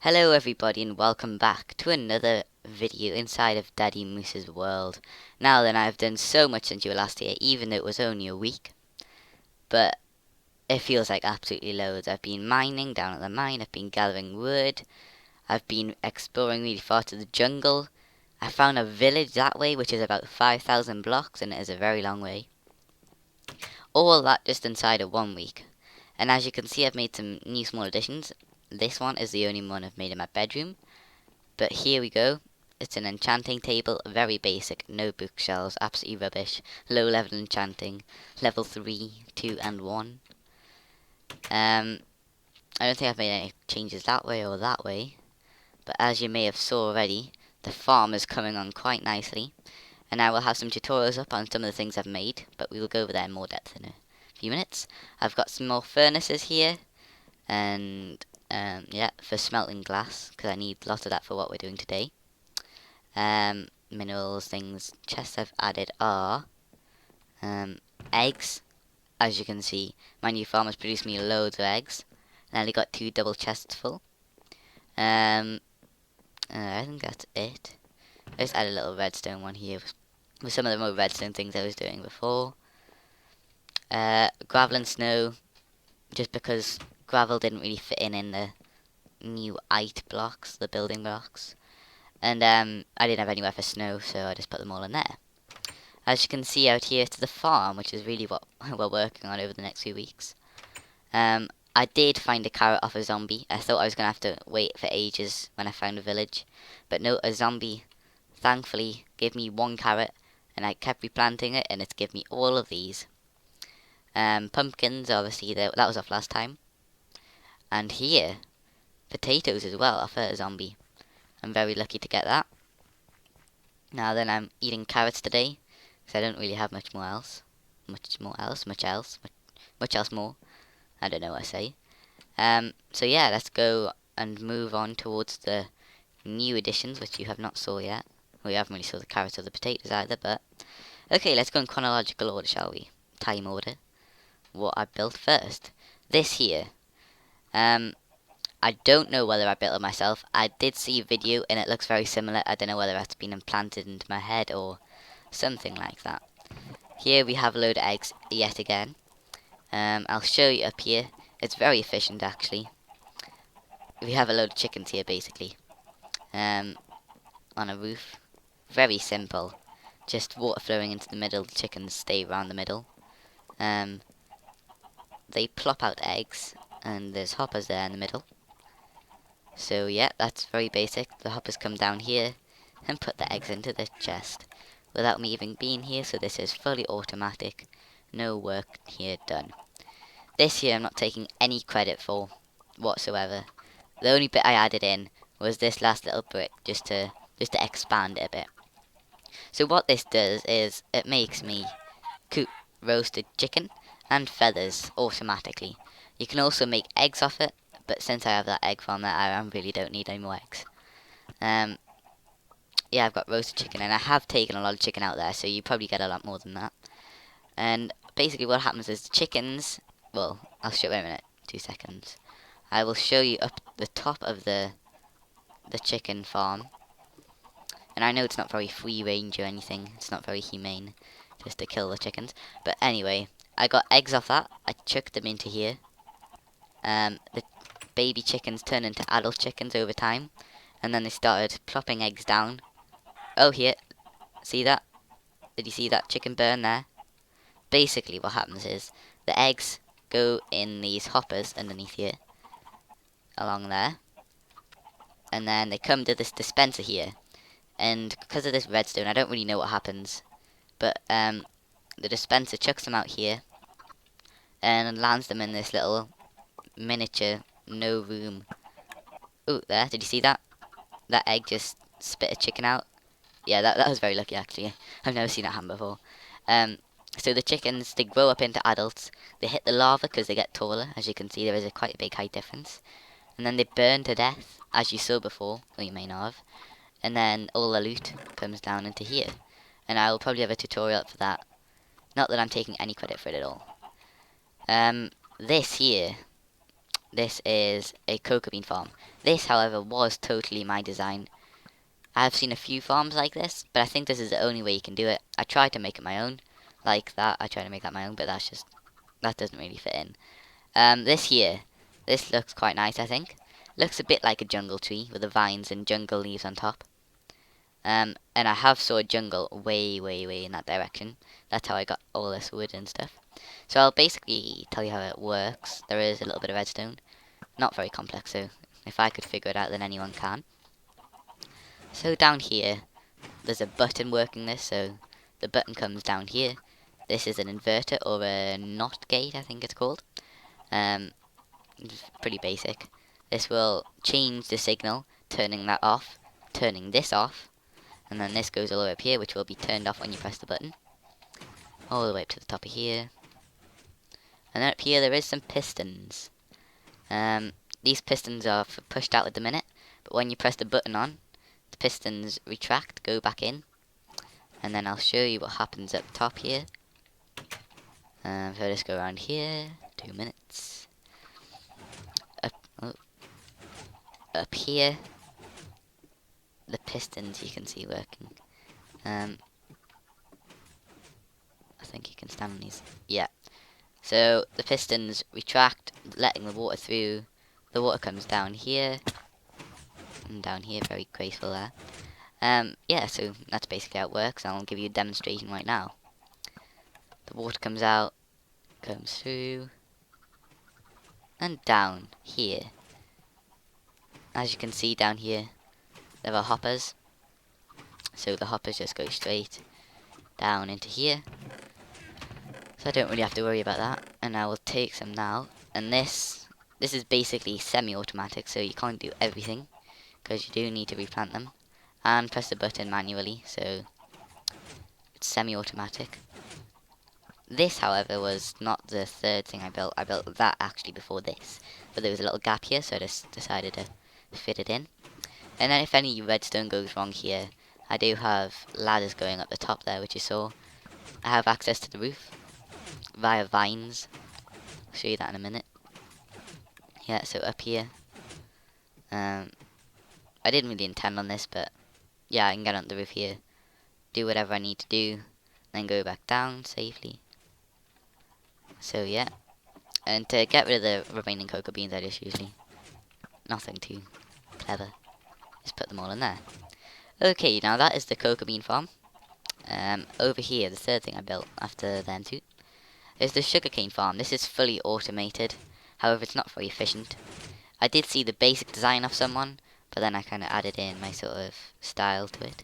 Hello everybody and welcome back to another video inside of Daddy Moose's world. Now then, I've done so much since you were last here, even though it was only a week. But it feels like absolutely loads. I've been mining down at the mine, I've been gathering wood, I've been exploring really far to the jungle. I found a village that way which is about 5,000 blocks and it is a very long way. All that just inside of 1 week. And as you can see, I've made some new small additions. This one is the only one I've made in my bedroom. But here we go. It's an enchanting table, very basic, no bookshelves, absolutely rubbish. Low level enchanting, level 3, 2 and 1. I don't think I've made any changes that way or that way. But as you may have saw already, the farm is coming on quite nicely. And I will have some tutorials up on some of the things I've made, but we will go over that in more depth in a few minutes. I've got some more furnaces here, and yeah, for smelting glass, because I need lots of that for what we're doing today. Minerals, things, chests I've added are eggs. As you can see, my new farm has produced me loads of eggs. I only got 2 double chests full. I think that's it. I just added a little redstone one here with some of the more redstone things I was doing before. Gravel and snow, just because gravel didn't really fit in the new height blocks, the building blocks. And I didn't have anywhere for snow, so I just put them all in there. As you can see out here to the farm, which is really what we're working on over the next few weeks. I did find a carrot off a zombie. I thought I was going to have to wait for ages when I found a village. But no, a zombie thankfully gave me 1 carrot, and I kept replanting it, and it's given me all of these. Pumpkins, obviously, that was off last time. And here, potatoes as well off a zombie. I'm very lucky to get that. Now then, I'm eating carrots today, because I don't really have much else. Much else more. I don't know what I say. So yeah, let's go and move on towards the new additions, which you have not saw yet. We haven't really saw the carrots or the potatoes either, but okay, let's go in chronological order, shall we? Time order. What I built first. This here. I don't know whether I built it myself. I did see a video and it looks very similar. I don't know whether that's been implanted into my head or something like that. Here we have a load of eggs yet again. I'll show you up here. It's very efficient actually. We have a load of chickens here basically. On a roof. Very simple. Just water flowing into the middle. The chickens stay around the middle. They plop out eggs and there's hoppers there in the middle. So yeah, that's very basic. The hoppers come down here and put the eggs into the chest without me even being here, so this is fully automatic. No work here done. This here I'm not taking any credit for whatsoever. The only bit I added in was this last little brick just to expand it a bit. So what this does is it makes me cook roasted chicken and feathers automatically. You can also make eggs off it, but since I have that egg farm there, I really don't need any more eggs. Yeah, I've got roasted chicken, and I have taken a lot of chicken out there, so you probably get a lot more than that. And basically what happens is the chickens, well, I'll show you in a minute, 2 seconds. I will show you up the top of the chicken farm. And I know it's not very free range or anything, it's not very humane just to kill the chickens. But anyway, I got eggs off that, I chucked them into here. The baby chickens turn into adult chickens over time, and then they started plopping eggs down. Oh, here, see that? Did you see that chicken burn there? Basically what happens is the eggs go in these hoppers underneath here, along there, and then they come to this dispenser here. And because of this redstone, I don't really know what happens, but the dispenser chucks them out here and lands them in this little miniature no room. Ooh, there, did you see that? That egg just spit a chicken out. Yeah, that was very lucky actually. I've never seen that happen before. So the chickens, they grow up into adults. They hit the lava because they get taller. As you can see, there is quite a big height difference. And then they burn to death, as you saw before, or you may not have. And then all the loot comes down into here. And I will probably have a tutorial up for that. Not that I'm taking any credit for it at all. This here, this is a cocoa bean farm. This, however, was totally my design. I've seen a few farms like this, but I think this is the only way you can do it. I tried to make it my own, like that. I tried to make that my own, but that doesn't really fit in. This here, this looks quite nice, I think. Looks a bit like a jungle tree with the vines and jungle leaves on top. And I have saw a jungle way, way, way in that direction. That's how I got all this wood and stuff. So I'll basically tell you how it works. There is a little bit of redstone. Not very complex, so if I could figure it out, then anyone can. So down here, there's a button working this, so the button comes down here. This is an inverter, or a NOT gate, I think it's called. It's pretty basic. This will change the signal, turning that off, turning this off, and then this goes all the way up here, which will be turned off when you press the button. All the way up to the top of here. And then up here there is some pistons. These pistons are pushed out at the minute, but when you press the button on, the pistons retract, go back in, and then I'll show you what happens up top here. So let's go around here, 2 minutes. Up here, the pistons you can see working. I think you can stand on these. Yeah. So the pistons retract, letting the water through. The water comes down here, and down here, very graceful there. Yeah, so that's basically how it works. I'll give you a demonstration right now. The water comes out, comes through, and down here. As you can see down here, there are hoppers. So the hoppers just go straight down into here. So I don't really have to worry about that. And I will take some now. And this is basically semi-automatic, so you can't do everything, because you do need to replant them. And press the button manually, so it's semi-automatic. This, however, was not the third thing I built. I built that actually before this. But there was a little gap here, so I just decided to fit it in. And then if any redstone goes wrong here, I do have ladders going up the top there, which you saw. I have access to the roof via vines. I'll show you that in a minute. Yeah, so up here. I didn't really intend on this, but yeah, I can get on the roof here, do whatever I need to do, then go back down safely. So yeah, and to get rid of the remaining cocoa beans, I just usually nothing too clever, just put them all in there. Okay, now that is the cocoa bean farm. Over here, the third thing I built after them two is the sugarcane farm. This is fully automated, however it's not very efficient. I did see the basic design of someone, but then I kind of added in my sort of style to it.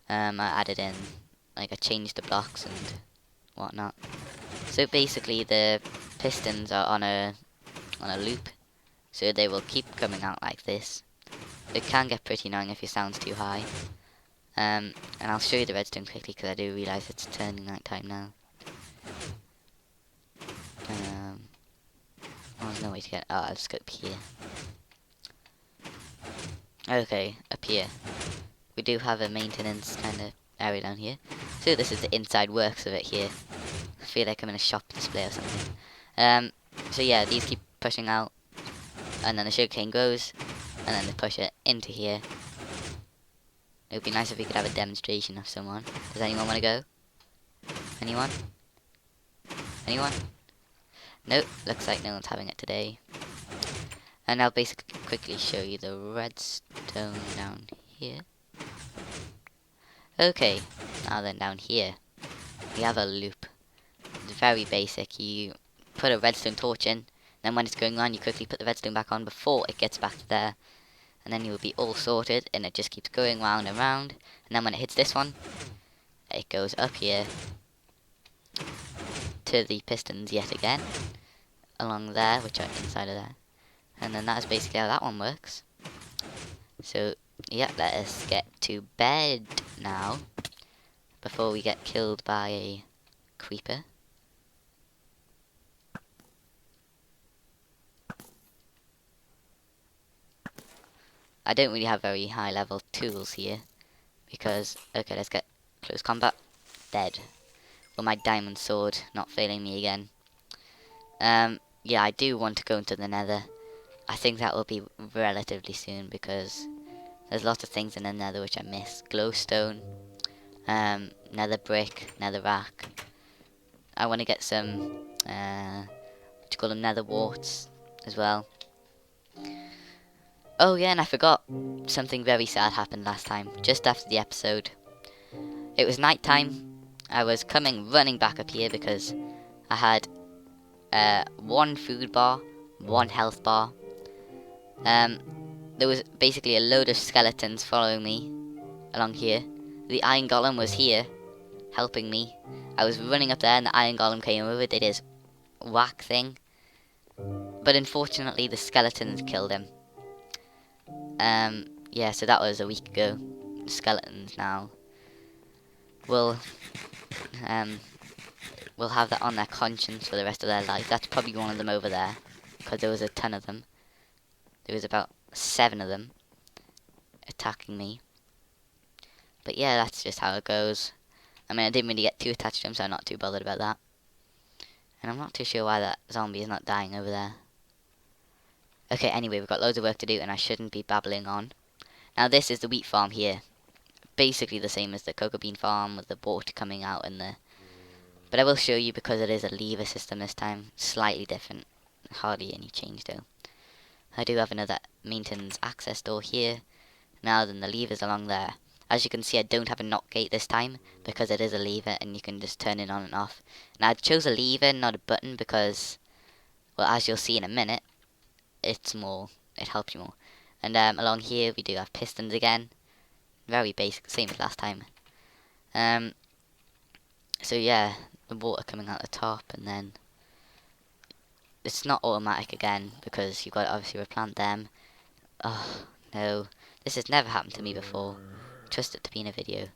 I added in, like, I changed the blocks and whatnot. So basically the pistons are on a loop, so they will keep coming out like this. It can get pretty annoying if your sound's too high. And I'll show you the redstone quickly, because I do realise it's turning night time now. Oh, there's no way to get. Oh, I'll just go up here. Okay, up here. We do have a maintenance kind of area down here. So this is the inside works of it here. I feel like I'm in a shop display or something. So yeah, these keep pushing out, and then the sugarcane goes, and then they push it into here. It would be nice if we could have a demonstration of someone. Does anyone want to go? Anyone? Anyone? Nope, looks like no one's having it today. And I'll basically quickly show you the redstone down here. Okay, now then down here, we have a loop. It's very basic. You put a redstone torch in, then when it's going on, you quickly put the redstone back on before it gets back to there. And then you will be all sorted, and it just keeps going round and round. And then when it hits this one, it goes up here to the pistons yet again, along there, which are inside of there. And then that's basically how that one works. So, yeah, let us get to bed now, before we get killed by a creeper. I don't really have very high level tools here, because, okay, let's get close combat. Dead. Well, my diamond sword not failing me again. yeah, I do want to go into the nether. I think that will be relatively soon because there's lots of things in the nether which I miss. Glowstone, nether brick, nether rack. I want to get some, what do you call them, nether warts as well. Oh yeah, and I forgot, something very sad happened last time, just after the episode. It was night time. I was coming running back up here because I had one food bar, one health bar. There was basically a load of skeletons following me along here. The iron golem was here helping me. I was running up there and the iron golem came over, did his whack thing. But unfortunately the skeletons killed him. Yeah, so that was a week ago. Skeletons now will have that on their conscience for the rest of their life. That's probably one of them over there, because there was a ton of them. There was about 7 of them attacking me. But yeah, that's just how it goes. I mean, I didn't really get too attached to him, so I'm not too bothered about that. And I'm not too sure why that zombie is not dying over there. Okay, anyway, we've got loads of work to do, and I shouldn't be babbling on. Now, this is the wheat farm here. Basically the same as the cocoa bean farm, with the water coming out and the... But I will show you because it is a lever system this time. Slightly different. Hardly any change, though. I do have another maintenance access door here. Now then, the levers along there. As you can see, I don't have a knock gate this time because it is a lever and you can just turn it on and off. Now I chose a lever, not a button, because, well, as you'll see in a minute, it helps you more. And along here we do have pistons again. Very basic, same as last time. So yeah, the water coming out the top, and then it's not automatic again because you've got to obviously replant them. Oh no, this has never happened to me before. Trust it to be in a video.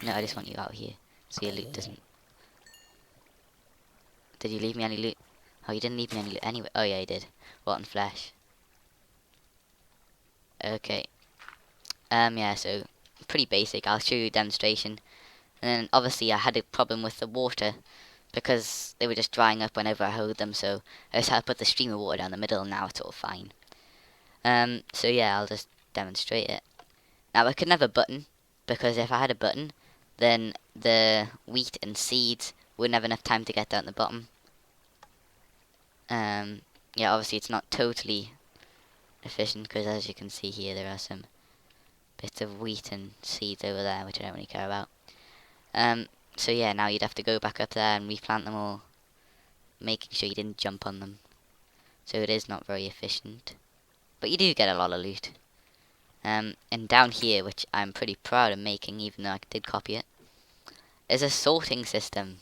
No, I just want you out here so your loot doesn't... Did you leave me any loot? Oh, you didn't leave me any loot anyway. Oh yeah, you did. Rotten flesh. Okay. Yeah, so pretty basic. I'll show you a demonstration. And then obviously I had a problem with the water because they were just drying up whenever I hoed them, so I just had to put the stream of water down the middle, and now it's all fine. So yeah, I'll just demonstrate it. Now I couldn't have a button because if I had a button, then the wheat and seeds wouldn't have enough time to get down to the bottom. Yeah, obviously it's not totally efficient because as you can see here, there are some bits of wheat and seeds over there which I don't really care about. So yeah, now you'd have to go back up there and replant them all, making sure you didn't jump on them. So it is not very efficient, but you do get a lot of loot. And down here, which I'm pretty proud of making, even though I did copy it, is a sorting system.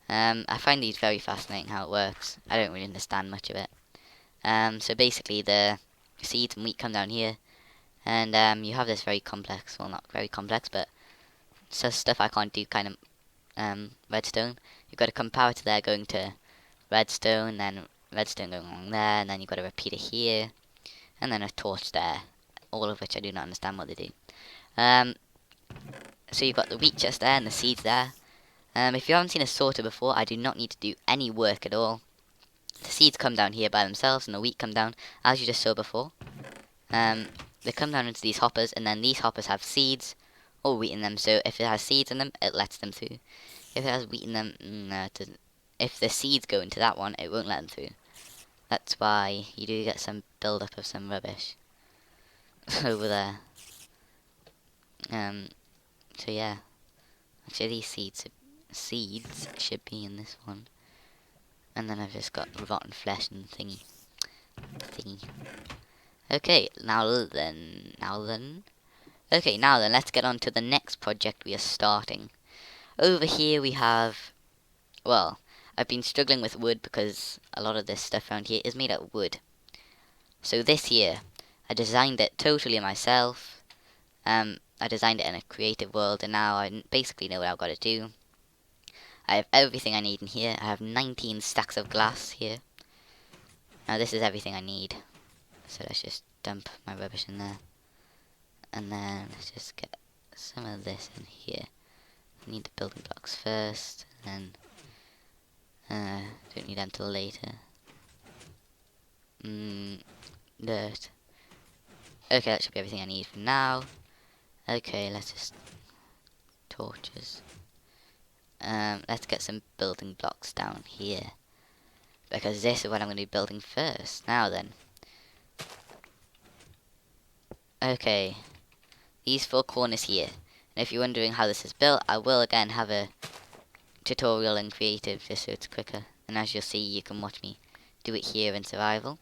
I find these very fascinating how it works. I don't really understand much of it. So basically the seeds and wheat come down here, and you have this very complex, well not very complex, but so stuff I can't do kind of redstone. You've got to come power to there going to redstone, then redstone going along there, and then you've got a repeater here, and then a torch there, all of which I do not understand what they do. So you've got the wheat just there and the seeds there. If you haven't seen a sorter before, I do not need to do any work at all. The seeds come down here by themselves and the wheat come down, as you just saw before. They come down into these hoppers, and then these hoppers have seeds or wheat in them, so if it has seeds in them, it lets them through. If it has wheat in them, no, it doesn't. If the seeds go into that one, it won't let them through. That's why you do get some build-up of some rubbish over there. So yeah, actually these seeds should be in this one, and then I've just got rotten flesh and thingy. Okay, now then. Okay, now then, let's get on to the next project we are starting. Over here we have, well, I've been struggling with wood because a lot of this stuff around here is made out of wood. So this here, I designed it totally myself. I designed it in a creative world, and now I basically know what I've got to do. I have everything I need in here. I have 19 stacks of glass here. Now this is everything I need. So let's just dump my rubbish in there. And then let's just get some of this in here. I need the building blocks first, and then Don't need them till later. Dirt. Okay, that should be everything I need for now. Okay, let's just torches. Let's get some building blocks down here, because this is what I'm going to be building first. Now then. Okay, these 4 corners here. And if you're wondering how this is built, I will again have a tutorial in creative just so it's quicker. And as you'll see, you can watch me do it here in survival,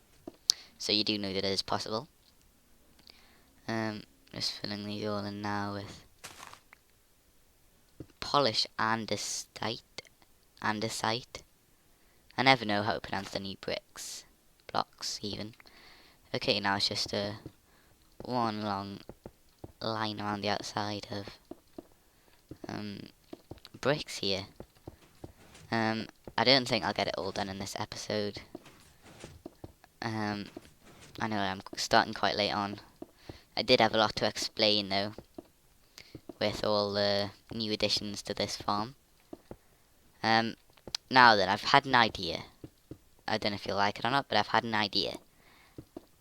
so you do know that it is possible. Just filling these all in now with polish andesite. Andesite. I never know how to pronounce the new bricks. Blocks, even. Okay, now it's just one long line around the outside of bricks here. I don't think I'll get it all done in this episode. I know I'm starting quite late on. I did have a lot to explain though, with all the new additions to this farm. Now then, I've had an idea. I don't know if you'll like it or not, but I've had an idea.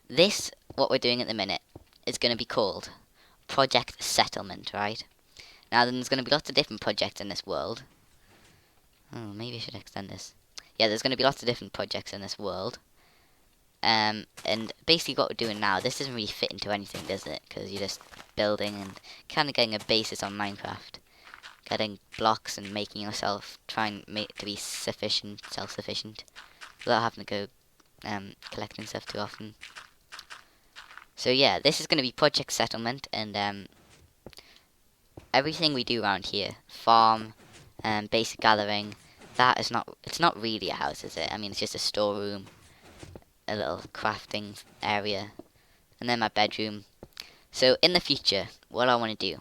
This, what we're doing at the minute, is going to be called Project Settlement, right? Now then, there's going to be lots of different projects in this world. Oh, maybe I should extend this. Yeah, there's going to be lots of different projects in this world. And basically what we're doing now, this doesn't really fit into anything, does it? Because you're just building and kind of getting a basis on Minecraft. Getting blocks and making yourself, trying to be self-sufficient, without having to go collecting stuff too often. So yeah, this is going to be Project Settlement, and everything we do around here, farm, basic gathering, it's not really a house, is it? I mean, it's just a storeroom, a little crafting area, and then my bedroom. So in the future, what I want to do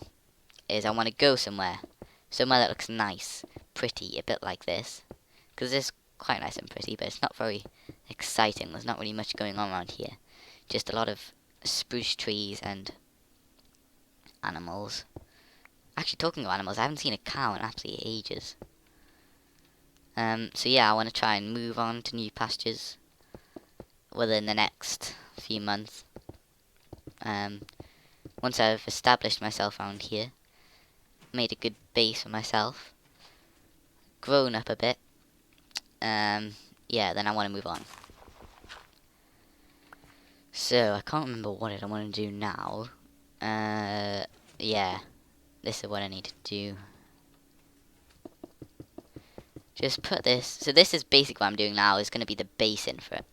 is I want to go somewhere that looks nice, pretty, a bit like this, because it's quite nice and pretty, but it's not very exciting. There's not really much going on around here, just a lot of spruce trees and animals. Actually, talking of animals, I haven't seen a cow in absolutely ages. So yeah, I want to try and move on to new pastures within the next few months. Once I've established myself around here, made a good base for myself, grown up a bit, yeah, then I want to move on. So, I can't remember what I want to do now. Yeah, this is what I need to do. Just put this, so this is basically what I'm doing now, is going to be the basin for it.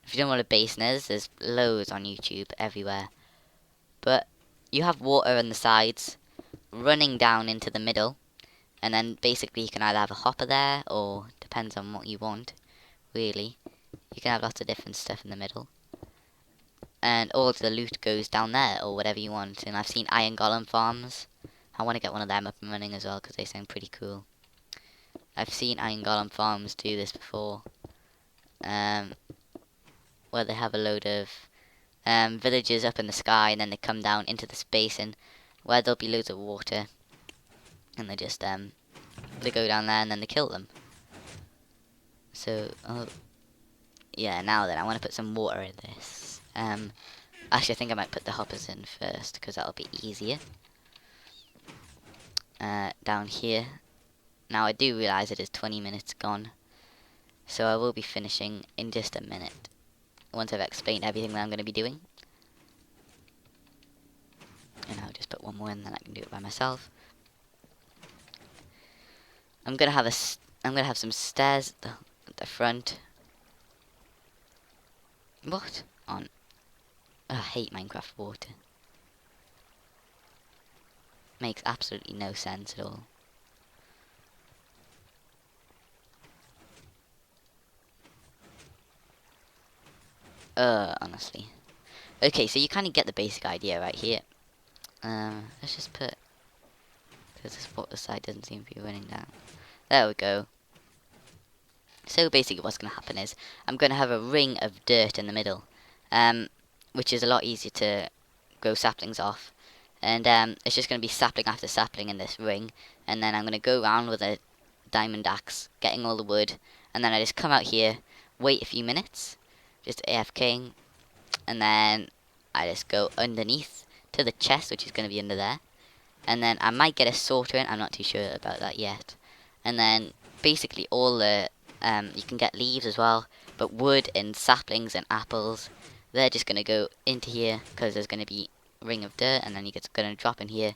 If you don't know what a basin is, there's loads on YouTube everywhere. But you have water on the sides, running down into the middle, and then basically you can either have a hopper there, or depends on what you want, really. You can have lots of different stuff in the middle. And all of the loot goes down there, or whatever you want. And I've seen iron golem farms. I want to get one of them up and running as well, because they sound pretty cool. I've seen iron golem farms do this before, where they have a load of villages up in the sky, and then they come down into this basin where there'll be loads of water, and they just they go down there and then they kill them. So yeah, now then I want to put some water in this. Actually, I think I might put the hoppers in first, because that'll be easier. Down here. Now I do realise it is 20 minutes gone, so I will be finishing in just a minute, once I've explained everything that I'm going to be doing. And I'll just put one more in, then I can do it by myself. I'm gonna have some stairs at the front. What on? I hate Minecraft water. Makes absolutely no sense at all. Honestly. Okay, so you kind of get the basic idea right here. Let's just put, because this water side doesn't seem to be running down. There we go. So basically what's going to happen is, I'm going to have a ring of dirt in the middle, which is a lot easier to grow saplings off. And it's just going to be sapling after sapling in this ring, and then I'm going to go around with a diamond axe, getting all the wood, and then I just come out here, wait a few minutes, just AFKing, and then I just go underneath to the chest, which is going to be under there, and then I might get a sorter in, I'm not too sure about that yet, and then basically all the, you can get leaves as well, but wood and saplings and apples, they're just going to go into here, because there's going to be a ring of dirt, and then you're going to drop in here,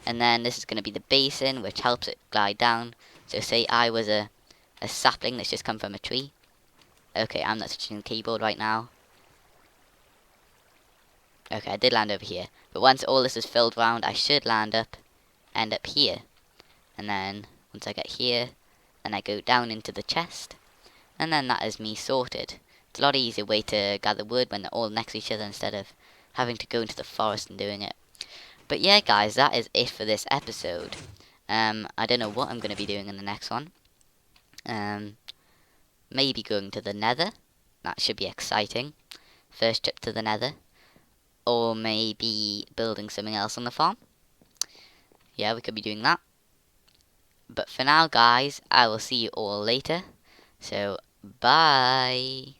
and then this is going to be the basin, which helps it glide down. So say I was a sapling that's just come from a tree. Okay, I'm not touching the keyboard right now. Okay, I did land over here. But once all this is filled round, I should end up here. And then, once I get here, then I go down into the chest. And then that is me sorted. It's a lot easier way to gather wood when they're all next to each other instead of having to go into the forest and doing it. But yeah, guys, that is it for this episode. I don't know what I'm going to be doing in the next one. Maybe going to the Nether. That should be exciting. First trip to the Nether. Or maybe building something else on the farm. Yeah, we could be doing that. But for now, guys, I will see you all later. So, bye.